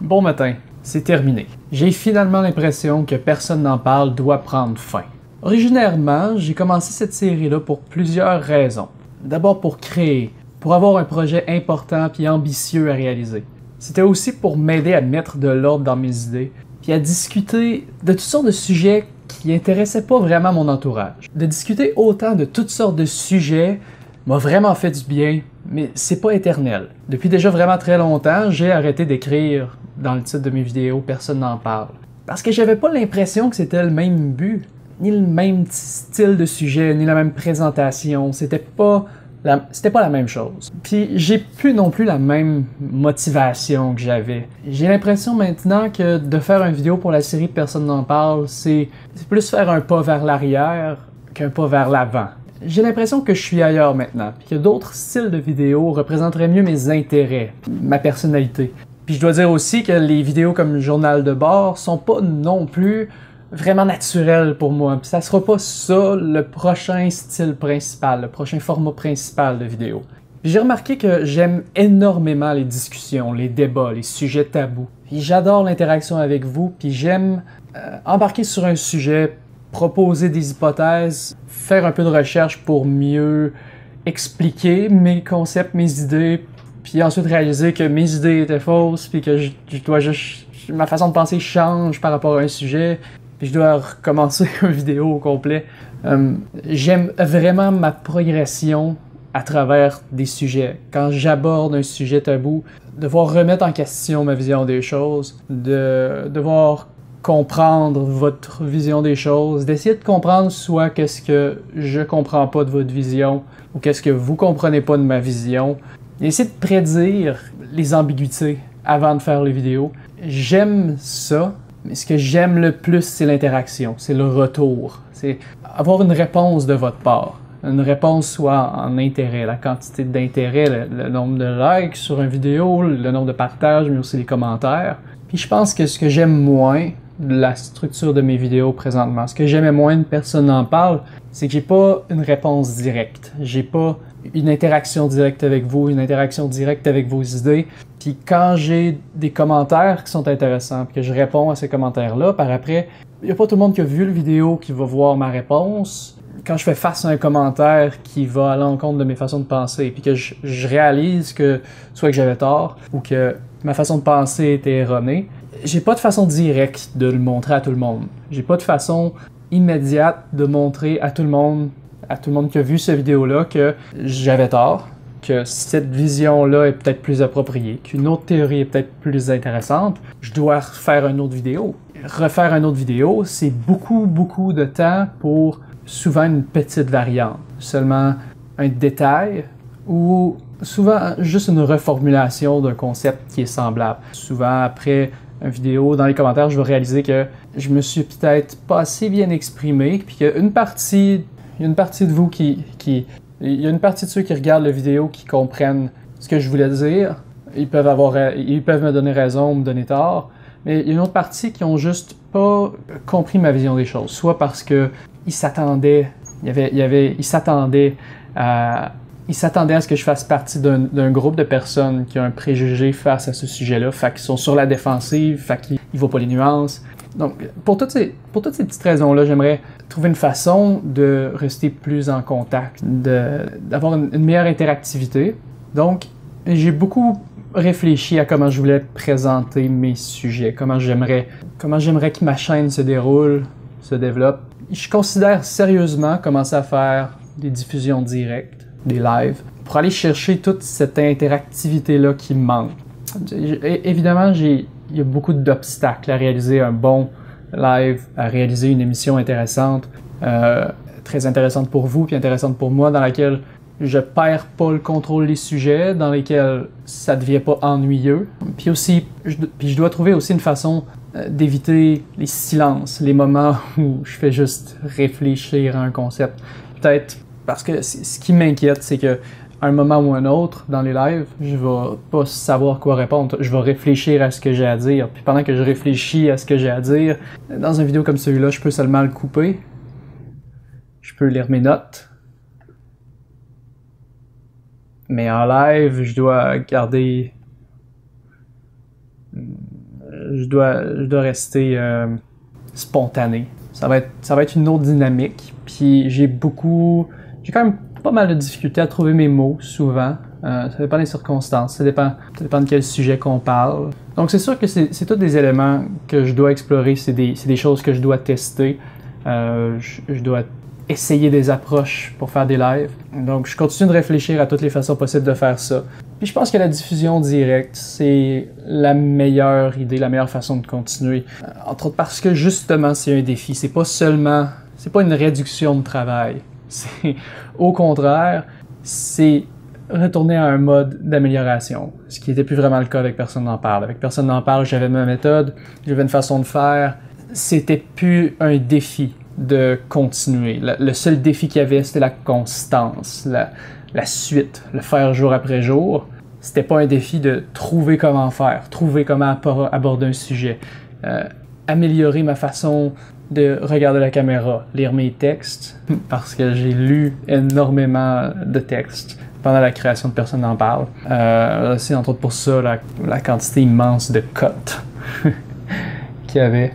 Bon matin, c'est terminé. J'ai finalement l'impression que Personne n'en parle doit prendre fin. Originairement, j'ai commencé cette série-là pour plusieurs raisons. D'abord pour créer, pour avoir un projet important puis ambitieux à réaliser. C'était aussi pour m'aider à mettre de l'ordre dans mes idées, puis à discuter de toutes sortes de sujets qui intéressaient pas vraiment mon entourage. De discuter autant de toutes sortes de sujets m'a vraiment fait du bien, mais c'est pas éternel. Depuis déjà vraiment très longtemps, j'ai arrêté d'écrire dans le titre de mes vidéos « Personne n'en parle ». Parce que j'avais pas l'impression que c'était le même but, ni le même style de sujet, ni la même présentation. C'était pas la même chose. Puis j'ai plus non plus la même motivation que j'avais. J'ai l'impression maintenant que de faire une vidéo pour la série Personne n'en parle, c'est plus faire un pas vers l'arrière qu'un pas vers l'avant. J'ai l'impression que je suis ailleurs maintenant, puis que d'autres styles de vidéos représenteraient mieux mes intérêts, ma personnalité. Puis je dois dire aussi que les vidéos comme le journal de bord sont pas non plus vraiment naturelles pour moi. Puis ça sera pas ça le prochain style principal, le prochain format principal de vidéo. J'ai remarqué que j'aime énormément les discussions, les débats, les sujets tabous. Puis j'adore l'interaction avec vous, puis j'aime embarquer sur un sujet, proposer des hypothèses, faire un peu de recherche pour mieux expliquer mes concepts, mes idées, puis ensuite réaliser que mes idées étaient fausses, puis que je dois juste... ma façon de penser change par rapport à un sujet, puis je dois recommencer une vidéo au complet. J'aime vraiment ma progression à travers des sujets. Quand j'aborde un sujet tabou, devoir remettre en question ma vision des choses, de devoir comprendre votre vision des choses, d'essayer de comprendre soit qu'est-ce que je comprends pas de votre vision ou qu'est-ce que vous comprenez pas de ma vision, et essayer de prédire les ambiguïtés avant de faire les vidéos. J'aime ça, mais ce que j'aime le plus, c'est l'interaction, c'est le retour, c'est avoir une réponse de votre part. Une réponse soit en intérêt, la quantité d'intérêt, le nombre de likes sur une vidéo, le nombre de partages, mais aussi les commentaires. Puis je pense que ce que j'aime moins de la structure de mes vidéos présentement, ce que j'aimais moins de Personne n'en parle, c'est que j'ai pas une réponse directe. J'ai pas une interaction directe avec vous, une interaction directe avec vos idées. Puis quand j'ai des commentaires qui sont intéressants, puis que je réponds à ces commentaires-là, par après, il n'y a pas tout le monde qui a vu la vidéo qui va voir ma réponse. Quand je fais face à un commentaire qui va à l'encontre de mes façons de penser, puis que je réalise que soit que j'avais tort, ou que ma façon de penser était erronée, j'ai pas de façon directe de le montrer à tout le monde. J'ai pas de façon immédiate de montrer à tout le monde qui a vu cette vidéo-là que j'avais tort, que cette vision-là est peut-être plus appropriée, qu'une autre théorie est peut-être plus intéressante. Je dois refaire une autre vidéo. Refaire une autre vidéo, c'est beaucoup de temps pour souvent une petite variante, seulement un détail ou souvent juste une reformulation d'un concept qui est semblable. Souvent après une vidéo, dans les commentaires, je vais réaliser que je me suis peut-être pas assez bien exprimé, puis qu'il y a une partie de vous il y a une partie de ceux qui regardent la vidéo qui comprennent ce que je voulais dire. Ils peuvent me donner raison ou me donner tort, mais il y a une autre partie qui ont juste pas compris ma vision des choses, soit parce que ils s'attendaient à ce que je fasse partie d'un groupe de personnes qui ont un préjugé face à ce sujet-là, fait qu'ils sont sur la défensive, fait qu'ils ne voient pas les nuances. Donc, pour toutes ces petites raisons-là, j'aimerais trouver une façon de rester plus en contact, d'avoir une meilleure interactivité. Donc, j'ai beaucoup réfléchi à comment je voulais présenter mes sujets, comment j'aimerais que ma chaîne se déroule, se développe. Je considère sérieusement commencer à faire des diffusions directes, des lives, pour aller chercher toute cette interactivité-là qui me manque. Évidemment, il y a beaucoup d'obstacles à réaliser un bon live, à réaliser une émission intéressante, très intéressante pour vous, puis intéressante pour moi, dans laquelle je perds pas le contrôle des sujets, dans lesquels ça devient pas ennuyeux. Puis aussi, je dois trouver aussi une façon d'éviter les silences, les moments où je fais juste réfléchir à un concept. Peut-être parce que ce qui m'inquiète, c'est que à un moment ou un autre, dans les lives, je vais pas savoir quoi répondre. Je vais réfléchir à ce que j'ai à dire. Puis pendant que je réfléchis à ce que j'ai à dire, dans une vidéo comme celui-là, je peux seulement le couper. Je peux lire mes notes. Mais en live, je dois garder je dois rester spontané. Ça va être une autre dynamique. Puis j'ai quand même pas mal de difficultés à trouver mes mots souvent. Ça dépend des circonstances, ça dépend de quel sujet qu'on parle. Donc c'est sûr que c'est tous des éléments que je dois explorer, c'est des choses que je dois tester. Je dois essayer des approches pour faire des lives. Donc je continue de réfléchir à toutes les façons possibles de faire ça. Puis je pense que la diffusion directe, c'est la meilleure idée, la meilleure façon de continuer. Entre autres parce que justement c'est un défi, c'est pas une réduction de travail. C'est au contraire, c'est retourner à un mode d'amélioration, ce qui n'était plus vraiment le cas avec Personne n'en parle. Avec Personne n'en parle, j'avais ma méthode, j'avais une façon de faire. C'était plus un défi de continuer. Le seul défi qu'il y avait, c'était la constance, la suite, le faire jour après jour. C'était pas un défi de trouver comment faire, trouver comment aborder un sujet, améliorer ma façon de regarder la caméra, lire mes textes, parce que j'ai lu énormément de textes pendant la création de Personne n'en parle. C'est entre autres pour ça la quantité immense de cotes qu'il y avait.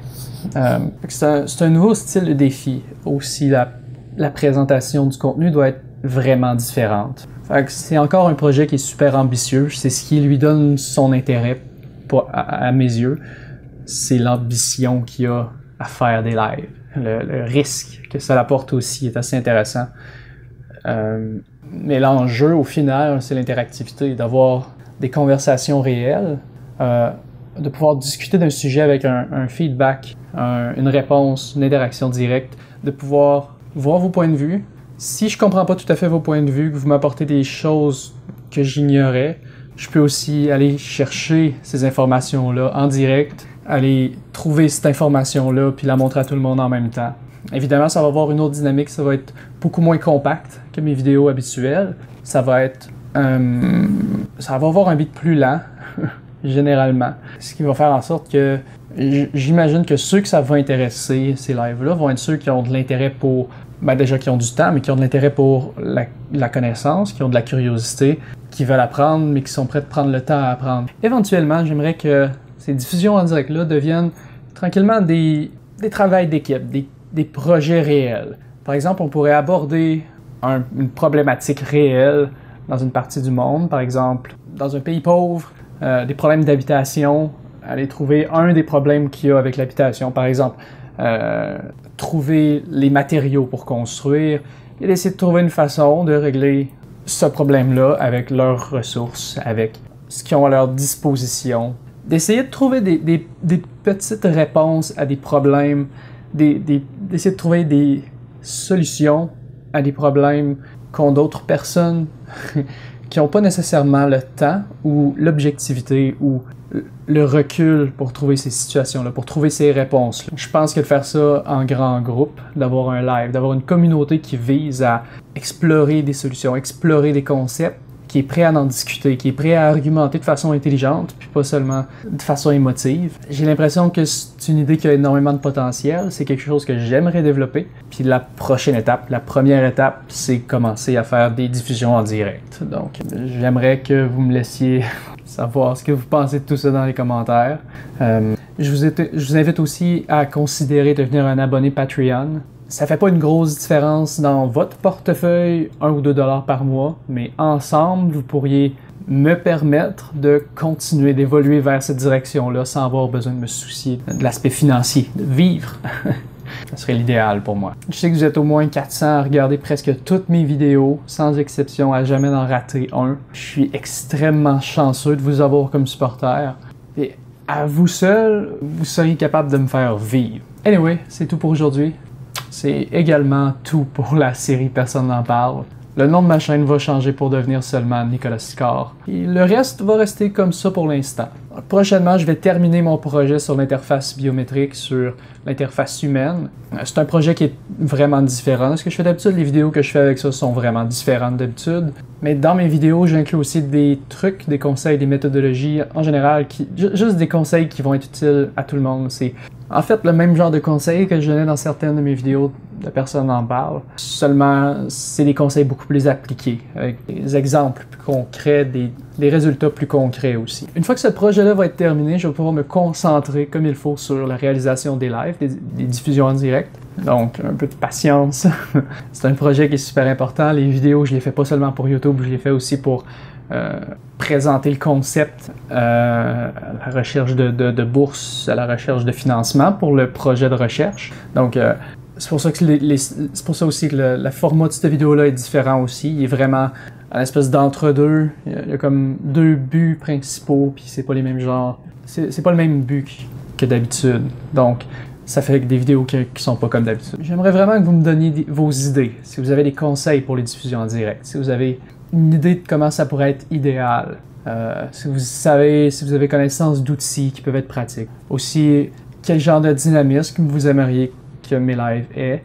C'est un nouveau style de défi. Aussi, la présentation du contenu doit être vraiment différente. C'est encore un projet qui est super ambitieux. C'est ce qui lui donne son intérêt à mes yeux. C'est l'ambition qu'il y a à faire des lives. Le risque que ça apporte aussi est assez intéressant. Mais l'enjeu, au final, c'est l'interactivité, d'avoir des conversations réelles, de pouvoir discuter d'un sujet avec un feedback, une réponse, une interaction directe, de pouvoir voir vos points de vue. Si je comprends pas tout à fait vos points de vue, que vous m'apportez des choses que j'ignorais, je peux aussi aller chercher ces informations-là en direct, aller trouver cette information-là, puis la montrer à tout le monde en même temps. Évidemment, ça va avoir une autre dynamique, ça va être beaucoup moins compact que mes vidéos habituelles. Ça va avoir un beat plus lent, généralement. Ce qui va faire en sorte que j'imagine que ceux que ça va intéresser, ces lives-là, vont être ceux qui ont de l'intérêt pour, déjà qui ont du temps, mais qui ont de l'intérêt pour la connaissance, qui ont de la curiosité, qui veulent apprendre, mais qui sont prêts de prendre le temps à apprendre. Éventuellement, j'aimerais que ces diffusions en direct-là deviennent tranquillement des travails d'équipe, des projets réels. Par exemple, on pourrait aborder une problématique réelle dans une partie du monde, par exemple, dans un pays pauvre, des problèmes d'habitation, aller trouver un des problèmes qu'il y a avec l'habitation, par exemple, trouver les matériaux pour construire, et d'essayer de trouver une façon de régler ce problème-là avec leurs ressources, avec ce qu'ils ont à leur disposition. D'essayer de trouver des petites réponses à des problèmes, d'essayer de trouver des solutions à des problèmes qu'ont d'autres personnes qui n'ont pas nécessairement le temps ou l'objectivité ou le recul pour trouver ces situations-là, pour trouver ces réponses-là. Je pense que de faire ça en grand groupe, d'avoir un live, d'avoir une communauté qui vise à explorer des solutions, explorer des concepts, qui est prêt à en discuter, qui est prêt à argumenter de façon intelligente, puis pas seulement de façon émotive. J'ai l'impression que c'est une idée qui a énormément de potentiel, c'est quelque chose que j'aimerais développer. Puis la prochaine étape, la première étape, c'est commencer à faire des diffusions en direct. Donc j'aimerais que vous me laissiez savoir ce que vous pensez de tout ça dans les commentaires. Je vous invite aussi à considérer devenir un abonné Patreon. Ça fait pas une grosse différence dans votre portefeuille, 1 ou 2 $ par mois, mais ensemble, vous pourriez me permettre de continuer d'évoluer vers cette direction-là sans avoir besoin de me soucier de l'aspect financier, de vivre. Ça serait l'idéal pour moi. Je sais que vous êtes au moins 400 à regarder presque toutes mes vidéos, sans exception, à jamais en rater un. Je suis extrêmement chanceux de vous avoir comme supporter. Et à vous seul, vous seriez capable de me faire vivre. Anyway, c'est tout pour aujourd'hui. C'est également tout pour la série Personne n'en parle. Le nom de ma chaîne va changer pour devenir seulement Nicolas Sicard. Et le reste va rester comme ça pour l'instant. Prochainement, je vais terminer mon projet sur l'interface biométrique, sur l'interface humaine. C'est un projet qui est vraiment différent de ce que je fais d'habitude. Les vidéos que je fais avec ça sont vraiment différentes d'habitude. Mais dans mes vidéos, j'inclus aussi des trucs, des conseils, des méthodologies en général, juste des conseils qui vont être utiles à tout le monde. C'est en fait le même genre de conseils que je donnais dans certaines de mes vidéos de personne n'en parle. Seulement, c'est des conseils beaucoup plus appliqués, avec des exemples plus concrets, des résultats plus concrets aussi. Une fois que ce projet-là va être terminé, je vais pouvoir me concentrer comme il faut sur la réalisation des lives, des diffusions en direct. Donc, un peu de patience. C'est un projet qui est super important. Les vidéos, je les fais pas seulement pour YouTube, je les fais aussi pour présenter le concept à la recherche de bourses, à la recherche de financement pour le projet de recherche. Donc, c'est pour ça que c'est pour ça aussi que le format de cette vidéo-là est différent aussi. Il est vraiment une espèce d'entre-deux. Il y a comme deux buts principaux, puis c'est pas les mêmes genres. C'est pas le même but que d'habitude. Donc, ça fait des vidéos qui sont pas comme d'habitude. J'aimerais vraiment que vous me donniez vos idées. Si vous avez des conseils pour les diffusions en direct, si vous avez une idée de comment ça pourrait être idéal, si vous avez connaissance d'outils qui peuvent être pratiques. Aussi, quel genre de dynamisme vous aimeriez que mes lives aient.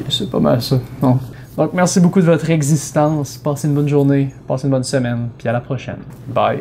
C'est pas mal ça. Donc, merci beaucoup de votre existence. Passez une bonne journée, passez une bonne semaine, puis à la prochaine. Bye!